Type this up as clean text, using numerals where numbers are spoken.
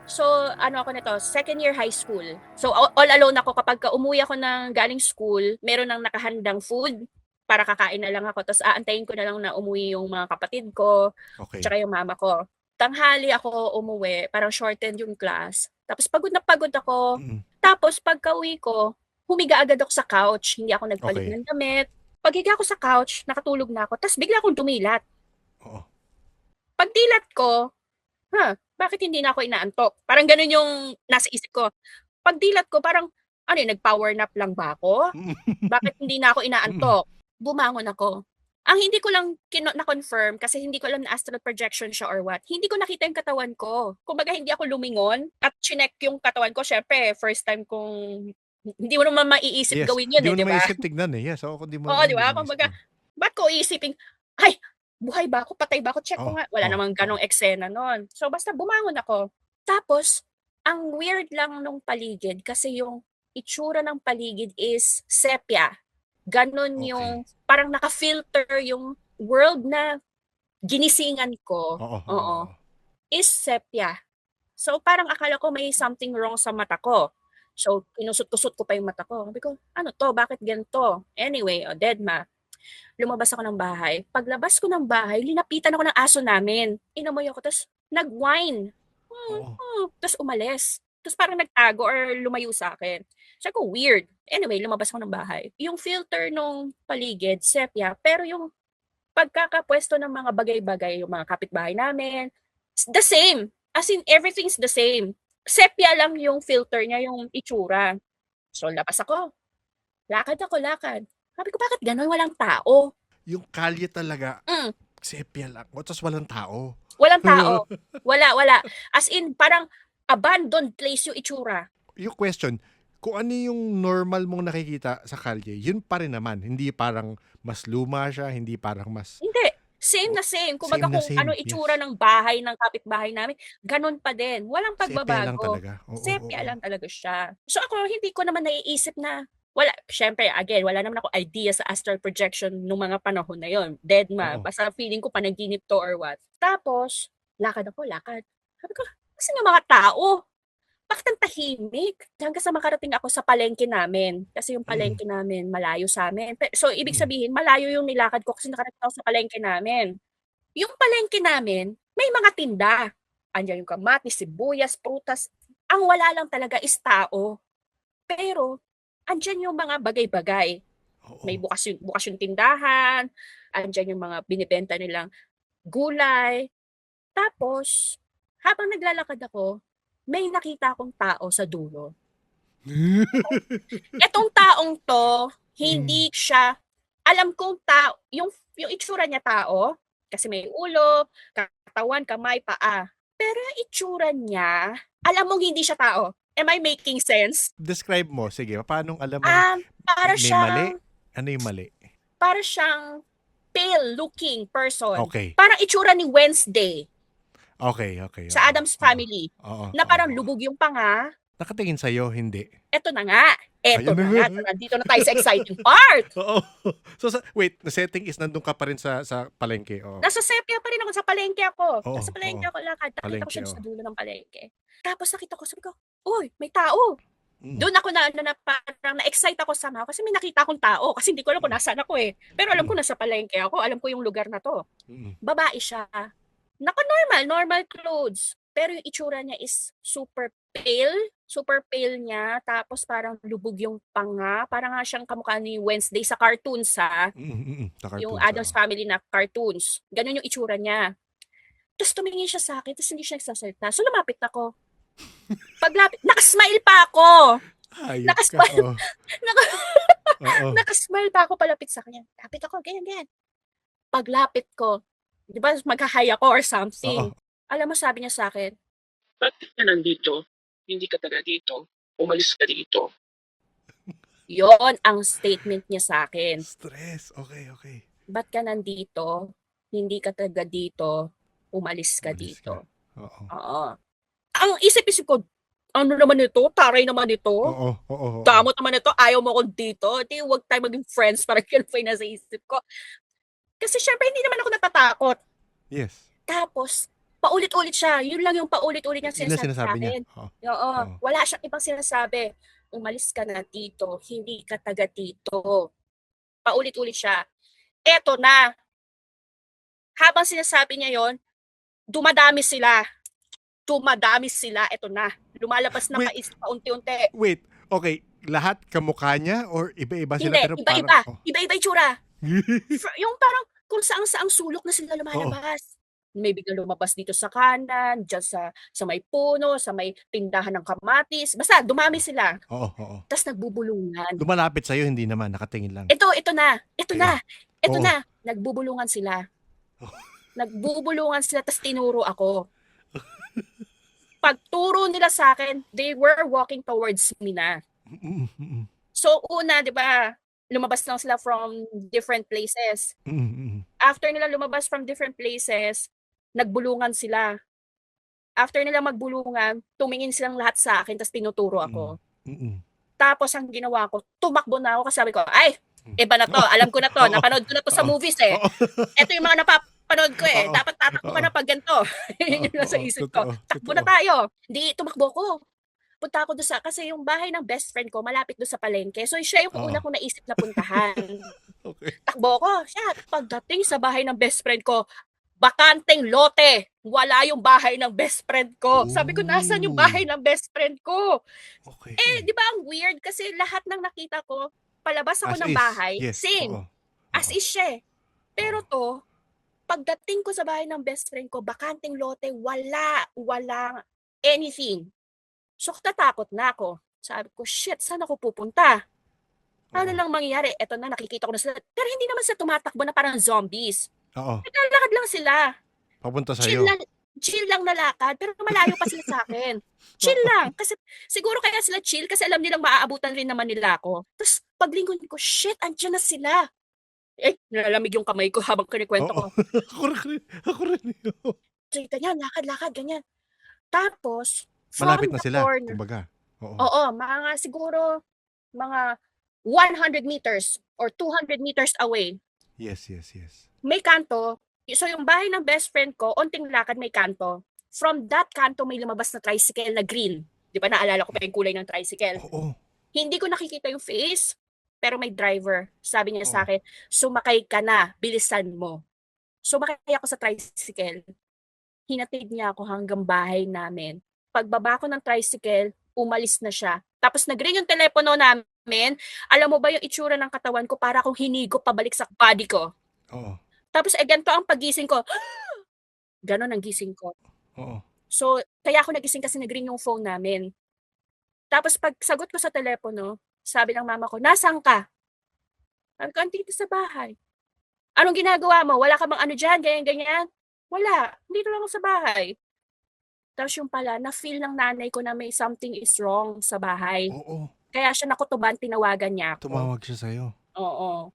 So, ano ako nito, second year high school. So, all alone ako kapag umuwi ako ng galing school, meron ng nakahandang food para kakain na lang ako. Tapos aantayin ko na lang na umuwi yung mga kapatid ko, Okay. tsaka yung mama ko. Tanghali ako umuwi, parang shortened yung class. Tapos pagod na pagod ako. Mm. Tapos pagka-uwi ko, humiga agad ako sa couch. Hindi ako nagpalit Okay. ng damit. Paghiga ako sa couch, nakatulog na ako. Tapos bigla akong dumilat. Oo. Pagdilat ko, bakit hindi na ako inaantok? Parang gano'n yung nasa isip ko. Pagdilat ko parang, ano yun, nag-power nap lang ba ako? Bakit hindi na ako Mm. inaantok? Bumangon ako. Ang hindi ko lang na-confirm kasi hindi ko alam na astral projection siya or what, hindi ko nakita yung katawan ko. Kumbaga hindi ako lumingon at chineck yung katawan ko. Siyempre, first time kong hindi mo naman maiisip Yes, gawin yun hindi eh, mo di na ba? maisip tignan, eh. Yes, oo, kung di mo Oo, alam, di hindi ba? mo maisip Kumbaga, yun. ba't ko iisipin, ay, buhay ba ako, patay ba ako, check Oo, ko nga. Wala oo, namang oo. ganong eksena nun. So, basta bumangon ako. Tapos, ang weird lang nung paligid kasi yung itsura ng paligid is sepia. Ganon Okay. yung, parang naka-filter yung world na ginisingan ko. Oo, oo, Oo. oo. Is sepia. So, parang akala ko may something wrong sa mata ko. So, kinusot-kusot ko pa yung mata ko. Sabi ko, ano to? Bakit ganito? Anyway, deadma. Lumabas ako ng bahay. Paglabas ko ng bahay, linapitan ako ng aso namin. Inamoy ako, tapos nag-whine. Oo. Tapos umalis. Tapos parang nagtago or lumayo sa akin. Sabi ko, weird. Anyway, lumabas ako ng bahay. Yung filter nung paligid, sepia, pero yung pagkakapwesto ng mga bagay-bagay, yung mga kapitbahay namin, the same. As in, everything's the same. Sepia lang yung filter niya, yung itsura. So, labas ako. Lakad ako, lakad. Sabi ko, bakit gano'n? Walang tao. Yung kalye talaga, Mm, sepia lang. O, tas walang tao. walang tao. Wala, wala. As in, parang abandoned place yung itsura. Yung question, kung ano yung normal mong nakikita sa kalye, yun pa rin naman. Hindi parang mas luma siya, hindi parang mas Hindi. Same na same. Kumbaga same na kung ano same. itsura Yes. ng bahay ng kapitbahay namin, ganun pa din. Walang Sepia lang pagbabago. talaga. Oo, oo, Sepia oo. lang talaga siya. So ako, hindi ko naman naiisip na, wala, syempre, again, wala naman ako idea sa astral projection nung mga panahon na yon. Dead ma. Oo. Basta feeling ko panaginip to or what. Tapos, lakad ako, lakad. Sabi ko, kasi yung mga tao? Bakit ang tahimik? Hanggang sa makarating ako sa palengke namin. Kasi yung Mm, palengke namin malayo sa amin. So, ibig mm. sabihin, malayo yung nilakad ko kasi nakarating ako sa palengke namin. Yung palengke namin, may mga tinda. Andiyan yung kamatis, sibuyas, prutas. Ang wala lang talaga is tao. Pero, andiyan yung mga bagay-bagay. May Oo. bukas yung tindahan, andiyan yung mga binibenta nilang gulay. Tapos, habang naglalakad ako, may nakita akong tao sa dulo. Etong taong 'to, Mm. hindi siya, alam kong yung itsura niya tao, kasi may ulo, katawan, kamay, paa. Pero yung itsura niya, alam mong hindi siya tao. Am I making sense? Describe mo, sige, paanong alam mong Para may mali? siyang Ano yung mali? para siyang pale looking person. Okay. Parang itsura ni Wednesday Okay, okay, sa oo. Addams Oo. Family, Oo, na oo, parang oo. lubog yung panga. Nakatingin sa'yo, hindi? Eto na nga, eto Ayun na na nga. nga, nandito na tayo sa exciting part. Oo. So, wait, the setting is nandun ka pa rin sa palengke, oo. Nasa sepia pa rin ako, sa palengke ako. Oo, Nasa oo. palengke ako lakad, nakita ko Palengke, siya oo. sa dulo ng palengke. Tapos nakita ko, sabi ko, uy, may tao. Mm, Doon ako na parang na-excite ako somehow kasi may nakita akong tao kasi hindi ko alam kung mm, nasaan ako eh. Pero alam ko mm, nasa palengke ako, alam ko yung lugar na to. mm. Babae siya. Normal clothes. Pero yung itsura niya is super pale niya, tapos parang lubog yung panga, parang nga siyang kamukha ni Wednesday sa cartoons ha, Mm, mm. Sa yung cartoons, Addams oo. Family na cartoons. Ganun yung itsura niya. Tapos tumingin siya sa akin, tapos hindi siya nagsasalita. So lumapit ako. Paglapit, nakasmile pa ako. Hayop ka, Nakasmile, oo. naka, Oo. nakasmile pa ako palapit sa kanya. Lapit ako, ganyan, ganyan. Paglapit ko, di ba maghahay ako or Oo. something. Alam mo, sabi niya sa akin, bakit ka nandito? Hindi ka taga dito. Umalis ka dito. Yon ang statement niya sa akin. Stress. Okay, okay. Ba't ka nandito? Hindi ka taga dito. Umalis ka Umalis ka. dito. Oo. Oo. Ang isip-isip ko, ano naman ito? Taray naman ito. Oo, oo, oo. Damot naman ito. Ayaw mo ko dito. Di, huwag tayo maging friends. Parang ganun pa yung nasa isip ko. Kasi syempre, hindi naman ako natatakot. Yes. Tapos, Paulit-ulit siya. Yun lang yung paulit-ulit niyang Yun ang sinasabi sinasabi niya? sa'kin. Oo, Oo, oo. wala siyang ibang sinasabi. "Umalis ka na dito, hindi ka taga dito." Paulit-ulit siya. Eto na, habang sinasabi niya yon, dumadami sila. Dumadami sila, eto na. Lumalabas na Wait, paunti-unti. wait. Okay, lahat kamukha niya or iba-iba sila Hindi, pero parang iba-iba. oh. Iba-iba itsura. Yung parang kung saang-saang sulok na sila Oo, lumalabas. May biglang lumabas dito sa kanan, diyan sa may puno, sa may tindahan ng kamatis. Basta dumami sila. oo, oo. Tas nagbubulungan. Lumalapit sa'yo, hindi naman, nakatingin lang. Ito na, ito Okey. na, ito Oo. na. Nagbubulungan sila. Nagbubulungan sila tas tinuro ako. Pagturo nila sa akin, they were walking towards me na. Mm, mm. So una, 'di ba, lumabas lang sila from different places. Mm, mm. After nila lumabas from different places, nagbulungan sila. After nila magbulungan, tumingin silang lahat sa akin tas tinuturo Mm, ako. mm. Tapos ang ginawa ko, tumakbo na ako kasi sabi ko, "Ay, Hmm. iba na 'to, alam ko na 'to, Oo, napanood ko na 'to sa oo, movies, eh. oo. Eto yung mga napapanood ko, eh, Oo, dapat tatakbo ka oo, na 'pag ganito." oo, Yun yung nasa oo, isip ko, totoo, "Takbo na totoo. tayo." 'Di tumakbo ako. Punta ako dun sa kasi yung bahay ng best friend ko malapit dun sa palengke, so siya yung Oo, una kong naisip na puntahan. okey. Takbo ako, siya pagdating sa bahay ng best friend ko, bakanteng lote, wala yung bahay ng best friend ko. Sabi ko, "Nasaan yung Oh, bahay ng best friend ko?" Eh, okey. 'di ba ang weird kasi lahat ng nakita ko, palabas ako As ng is, bahay, yes, same, oo, as oo, is siya, eh. oo. Pero 'to, pagdating ko sa bahay ng best friend ko, bakanteng lote, wala, walang anything. So, natakot na ako. Sabi ko, "Shit, saan ako pupunta? Ano Oo, lang mangyayari?" Eto na, nakikita ko na sila, pero hindi naman sila tumatakbo na parang zombies. oo, Naglalakad lang sila. papunta Chill sa'yo. lang chill lang na lakad, pero malayo pa sila sa'kin. Chill Oo, lang, kasi siguro kaya sila chill kasi alam nilang maaabutan rin naman nila ako. Ta's paglingon ko, shit, andiyan na sila. Eh, nilalamig yung kamay ko habang kinukuwento oo. ko. Ako rin, oo. So, ganyan, lakad-lakad, ganyan. Tapos, Malapit from na the sila corner, kumbaga, oo. oo, mga siguro mga 100 meters or 200 meters away, Yes, yes, yes. may kanto. So, yung bahay ng best friend ko, onting lakad may kanto. From that kanto may lumabas na tricycle na green. 'Di ba naalala ko pa yung kulay ng tricycle. Oo, Hindi ko nakikita yung face, pero may driver. Sabi niya oo, sa'kin, "Sumakay ka na, bilisan mo." Sumakay ako sa tricycle. Hinatid niya ako hanggang bahay namin. Pagbaba ko ng tricycle, umalis na siya. Tapos nag-ring yung telepono namin. Alam mo ba yung itsura ng katawan ko para akong hinigo pabalik sa body ko. oo, Tapos ganito ang paggising ko. Gano'n ang gising ko. oo. So, kaya ako nagising kasi nag-ring yung phone namin. Tapos pagsagot ko sa telepono, sabi ng mama ko, "Nasaan ka?" Sabi ko, "Andito sa bahay." "Anong ginagawa mo? Wala ka bang ano diyan, ganyan-ganyan?" "Wala, dito lang ako sa bahay." Tapos yung pala, na-feel ng nanay ko na may something is wrong sa bahay. Oo, Kaya siya nakutuban, tinawagan niya ako. tumawag siya sa'yo. Oo.